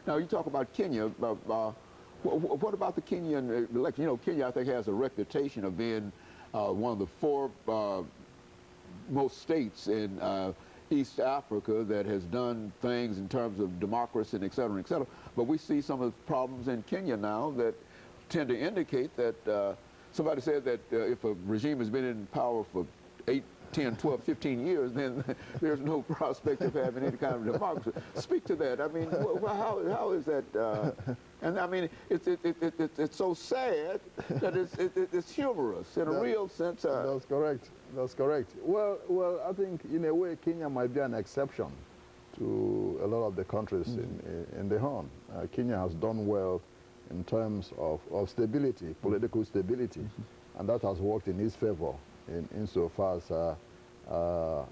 Now, you talk about Kenya. What about the Kenyan election? You know, Kenya, I think, has a reputation of being one of the four most states in East Africa that has done things in terms of democracy and et cetera, et cetera. But we see some of the problems in Kenya now that tend to indicate that somebody said that if a regime has been in power for 8, 10, 12, 15 years, then there's no prospect of having any kind of democracy. Speak to that. I mean, how is that? And I mean, it's so sad that it's humorous in a real sense. That's correct. That's correct. Well, I think in a way Kenya might be an exception to a lot of the countries in the Horn. Kenya has done well in terms of stability, political stability, and that has worked in its favor insofar as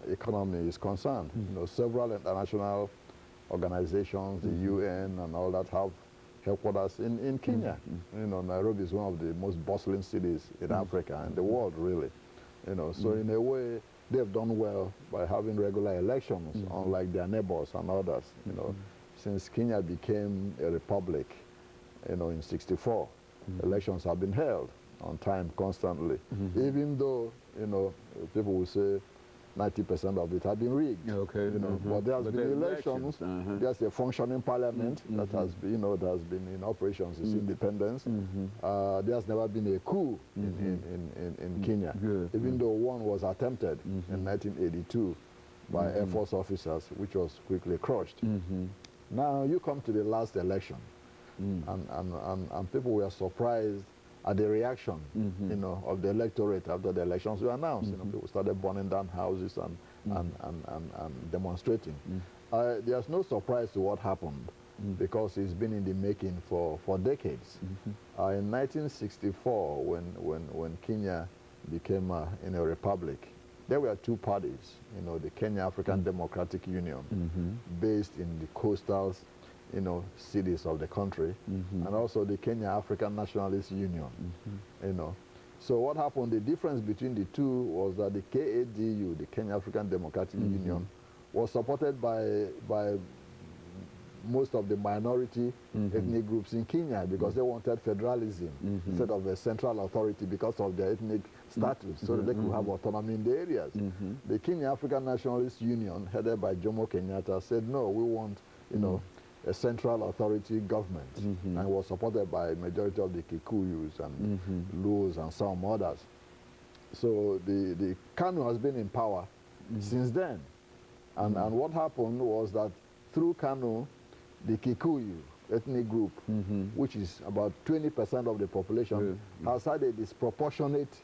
economy is concerned. You know, several international organizations, the UN and all that, have headquarters in Kenya. You know, Nairobi is one of the most bustling cities in Africa and the world, really. You know, so in a way, they've done well by having regular elections, unlike their neighbors and others. You know, since Kenya became a republic, you know, in '64, elections have been held on time constantly, even though, you know, people will say 90% of it have been rigged. Okay. You know, but there has been elections. There's a functioning parliament that has been, you know, that has been in operation since independence. There's never been a coup in Kenya, even though one was attempted in 1982 by Air Force officers, which was quickly crushed. Now you come to the last election, and people were surprised at the reaction, you know, of the electorate after the elections were announced. You know, people started burning down houses and demonstrating. There's no surprise to what happened because it's been in the making for decades. In 1964, when Kenya became in a republic, there were two parties. You know, the Kenya African Democratic Union, based in the coastal, you know, cities of the country, and also the Kenya African Nationalist Union, you know. So what happened, the difference between the two was that the KADU, the Kenya African Democratic Union, was supported by most of the minority ethnic groups in Kenya because they wanted federalism instead of a central authority because of their ethnic status, so that they could have autonomy in the areas. The Kenya African Nationalist Union, headed by Jomo Kenyatta, said, no, we want, you know, a central authority government, and was supported by a majority of the Kikuyus and Luos and some others. So the KANU has been in power since then. And what happened was that through KANU, the Kikuyu ethnic group, which is about 20% of the population, has had a disproportionate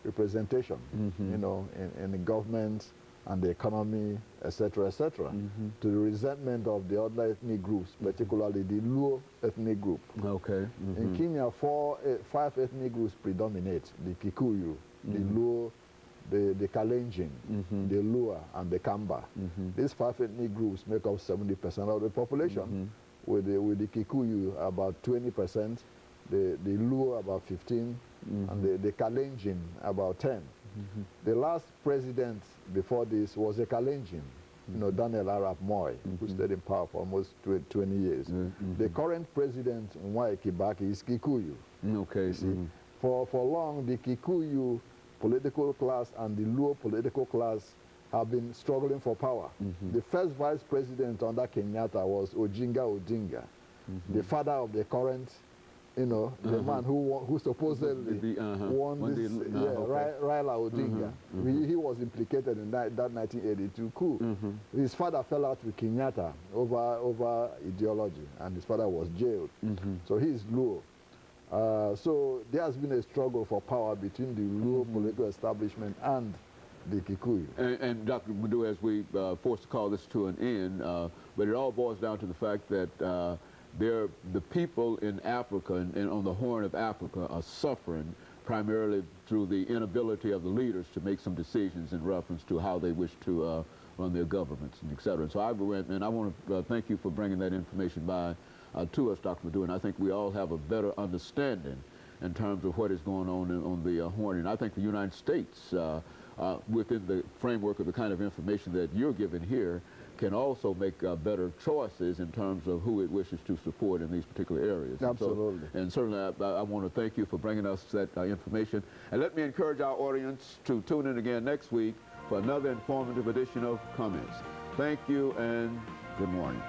representation, you know, in the government and the economy, etc., etc., to the resentment of the other ethnic groups, particularly the Luo ethnic group. Okay. In Kenya, 5 ethnic groups predominate: the Kikuyu, the Luo, the Kalenjin, the Lua, and the Kamba. These 5 ethnic groups make up 70% of the population, with the Kikuyu about 20%, the Luo about 15%, and the Kalenjin about 10%. The last president before this was a Kalenjin, you know, Daniel Arap Moi, who stayed in power for almost 20 years. The current president, Mwai Kibaki, is Kikuyu. Okay. See, for long, the Kikuyu political class and the Luo political class have been struggling for power. The first vice president under Kenyatta was Ojinga Odinga, the father of the current, you know, the man who supposedly won this, Raila Odinga. He was implicated in that 1982 coup. His father fell out with Kenyatta over ideology, and his father was jailed. So he is Luo. So there has been a struggle for power between the Luo political establishment and the Kikuyu. And Dr. Madu, as we forced to call this to an end, but it all boils down to the fact that the people in Africa and on the Horn of Africa are suffering primarily through the inability of the leaders to make some decisions in reference to how they wish to run their governments and et cetera. And so I want to thank you for bringing that information by to us, Dr. Madu, and I think we all have a better understanding in terms of what is going on the Horn. And I think the United States, within the framework of the kind of information that you're giving here, can also make better choices in terms of who it wishes to support in these particular areas. Absolutely. And certainly I want to thank you for bringing us that information. And let me encourage our audience to tune in again next week for another informative edition of Comments. Thank you and good morning.